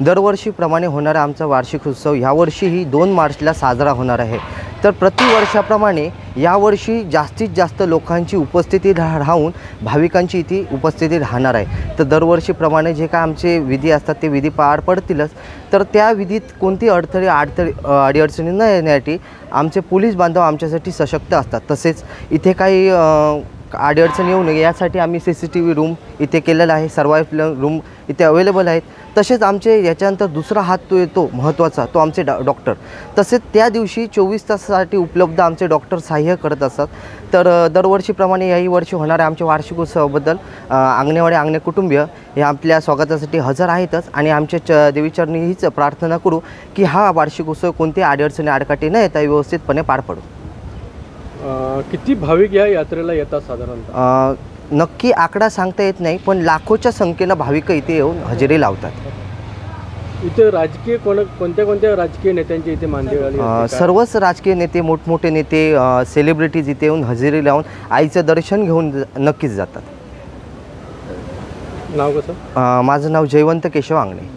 दरवर्षीप्रमाणे होणारा आमचा वार्षिक उत्सव यावर्षीही 2 मार्चला साजरा होणार आहे। तर प्रतिवर्षाप्रमाणे यावर्षी जास्तीत जास्त लोकांची उपस्थिती राहून भाविकांची इथे उपस्थिती राहणार आहे। तर दरवर्षीप्रमाणे जे काय आमचे विधी असतात ते विधी पार पडतीलच। तर त्या विधीत कोणती अडीअडचणी न येण्यासाठी आमचे पोलीस बांधव आमच्यासाठी सशक्त असतात। तसेच इथे काही अडीअडचणी येऊ नये यासाठी आम्ही CCTV रूम इथे केलेला आहे, सर्वाइव्हल रूम इथे अवेलेबल आहेत। तसेच आमचे याच्यानंतर दुसरा हात तो येतो महत्त्वाचा, तो आमचे डॉक्टर। तसेच त्या दिवशी 24 तासासाठी उपलब्ध आमचे डॉक्टर सहाय्य करत असतात। तर दरवर्षीप्रमाणे याही वर्षी होणाऱ्या आमच्या वार्षिक उत्सवाबद्दल आंगणेवाडी आंगणे कुटुंबीय हे आपल्या स्वागतासाठी हजर आहेतच आणि आमच्या देवीचरणी हीच प्रार्थना करू की हा वार्षिक उत्सव कोणत्याही अडीअडचणी आडकाठी न येता व्यवस्थितपणे पार पडू। किती भाविक या यात्रेला येतात साधारणतः? नक्की आकडा सांगता येत नाही, पण लाखोच्या संख्येनं भाविक इथे येऊन हजेरी लावतात। इथे राजकीय कोणत्या राजकीय नेत्यांची इथे मानदेय आली? सर्वच राजकीय नेते, मोठमोठे नेते, सेलिब्रिटीज इथे येऊन हजेरी लावून आईचं दर्शन घेऊन नक्कीच जातात। नाव कसं? माझं नाव जयवंत केशव आंगणे।